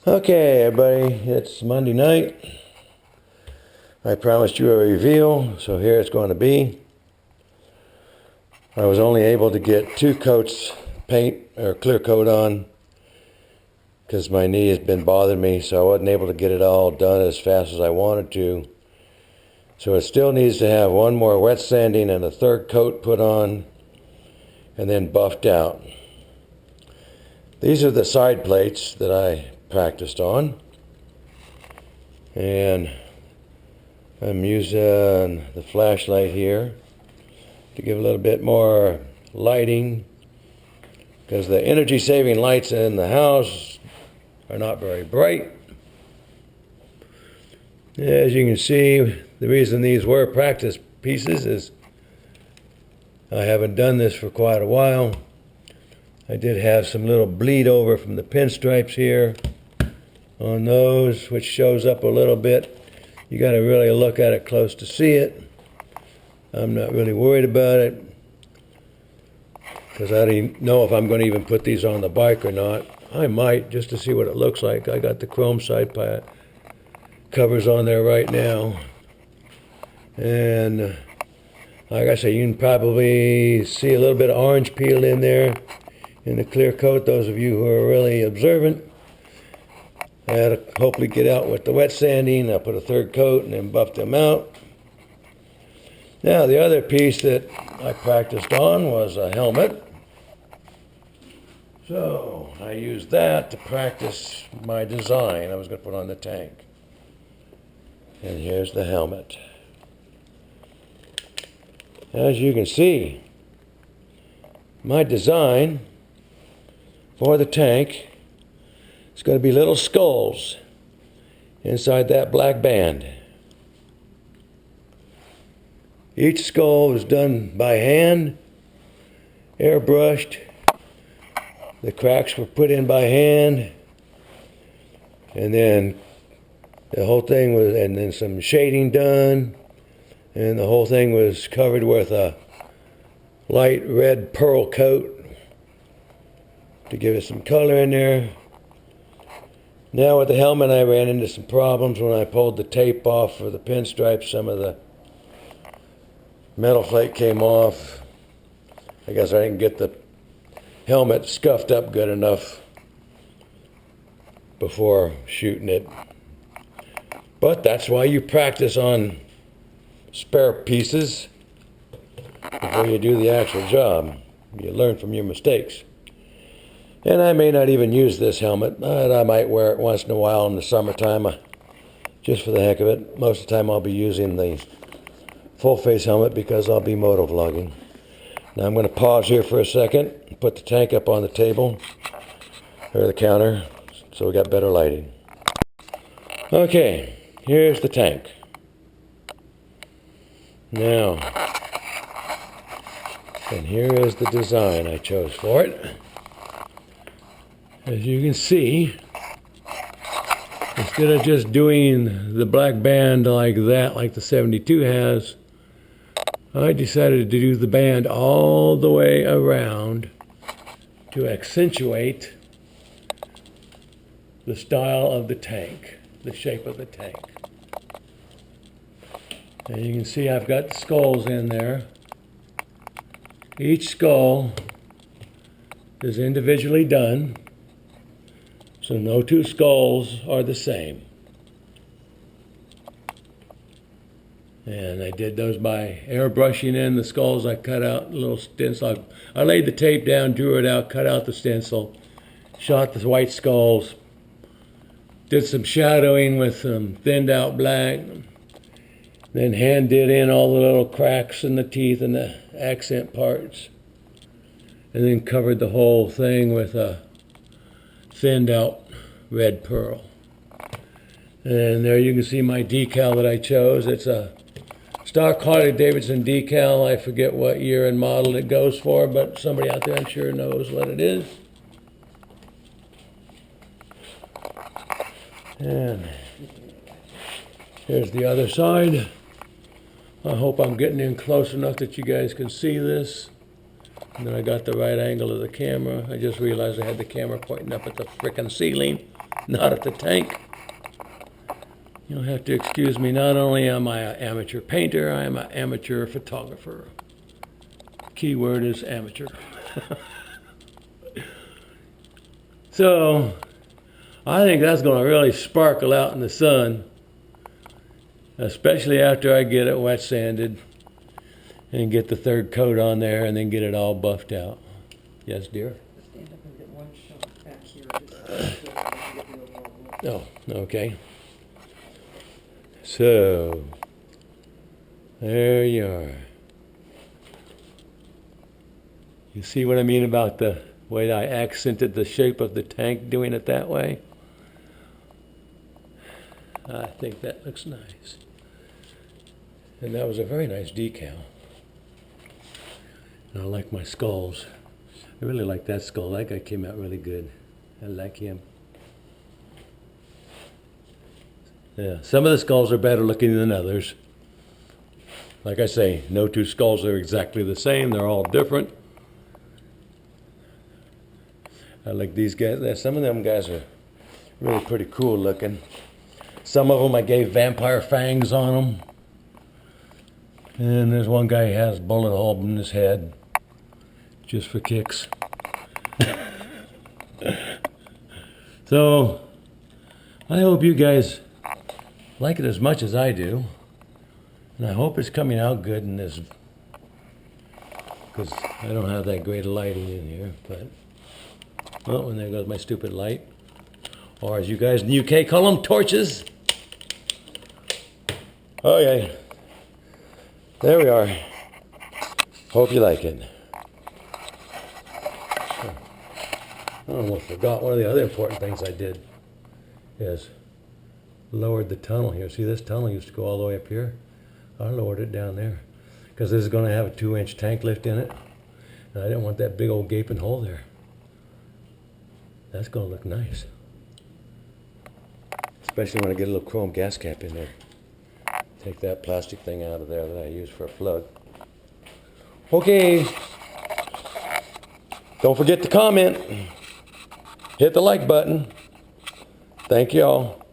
Okay, everybody, it's Monday night. I promised you a reveal, so here it's going to be. I was only able to get 2 coats paint or clear coat on because my knee has been bothering me, so I wasn't able to get it all done as fast as I wanted to. So it still needs to have 1 more wet sanding and a 3rd coat put on and then buffed out. These are the side plates that I practiced on, and I'm using the flashlight here to give a little bit more lighting because the energy saving lights in the house are not very bright. As you can see, the reason these were practice pieces is I haven't done this for quite a while. I did have some little bleed over from the pinstripes here on those, which shows up a little bit. You got to really look at it close to see it. I'm not really worried about it because I don't know if I'm going to even put these on the bike or not. I might, just to see what it looks like. I got the chrome side covers on there right now, and like I say, you can probably see a little bit of orange peel in there in the clear coat. Those of you who are really observant, I had to hopefully get out with the wet sanding. I put a 3rd coat and then buffed them out. Now the other piece that I practiced on was a helmet. So I used that to practice my design I was going to put on the tank. And here's the helmet. As you can see, my design for the tank is going to be little skulls inside that black band. Each skull was done by hand, airbrushed. The cracks were put in by hand, and then the whole thing was, and then some shading done, and the whole thing was covered with a light red pearl coat to give it some color in there. Now with the helmet, I ran into some problems when I pulled the tape off for the pinstripes. Some of the metal flake came off. I guess I didn't get the helmet scuffed up good enough before shooting it. But that's why you practice on spare pieces before you do the actual job. You learn from your mistakes. And I may not even use this helmet, but I might wear it once in a while in the summertime, just for the heck of it. Most of the time I'll be using the full face helmet because I'll be moto vlogging. Now I'm going to pause here for a second and put the tank up on the table, or the counter, so we got better lighting. Okay, here's the tank. Now, and here is the design I chose for it. As you can see, instead of just doing the black band like that, like the 72 has, I decided to do the band all the way around to accentuate the style of the tank, the shape of the tank. And you can see I've got skulls in there. Each skull is individually done, so no 2 skulls are the same. And I did those by airbrushing in the skulls. I cut out little stencil. I laid the tape down, drew it out, cut out the stencil, shot the white skulls, did some shadowing with some thinned out black, then hand did in all the little cracks in the teeth and the accent parts, and then covered the whole thing with a thinned out red pearl. And there you can see my decal that I chose. It's a stock Harley Davidson decal. I forget what year and model it goes for, but somebody out there I'm sure knows what it is. And here's the other side. I hope I'm getting in close enough that you guys can see this. And then I got the right angle of the camera. I just realized I had the camera pointing up at the frickin' ceiling. not at the tank. You'll have to excuse me. Not only am I an amateur painter, I am an amateur photographer. Keyword is amateur. So, I think that's going to really sparkle out in the sun, especially after I get it wet sanded and get the third coat on there and then get it all buffed out. Yes, dear? Stand up and get one shot back here. Just so I can get the overall look. Oh, okay. So, there you are. You see what I mean about the way I accented the shape of the tank doing it that way? I think that looks nice. And that was a very nice decal. And I like my skulls. I really like that skull. That guy came out really good. I like him. Yeah, some of the skulls are better looking than others. Like I say, no two skulls are exactly the same. They're all different. I like these guys. Some of them guys are really pretty cool looking. Some of them I gave vampire fangs on them. And there's one guy who has a bullet hole in his head, just for kicks. So, I hope you guys like it as much as I do. And I hope it's coming out good in this, because I don't have that great lighting in here, but, well, and there goes my stupid light. Or as you guys in the UK call them, torches. Okay, there we are. Hope you like it. I almost forgot one of the other important things I did is lowered the tunnel here. See, this tunnel used to go all the way up here. I lowered it down there because this is going to have a 2-inch tank lift in it. And I didn't want that big old gaping hole there. That's going to look nice. Especially when I get a little chrome gas cap in there. Take that plastic thing out of there that I use for a plug. Okay. Don't forget to comment. Hit the like button. Thank you all.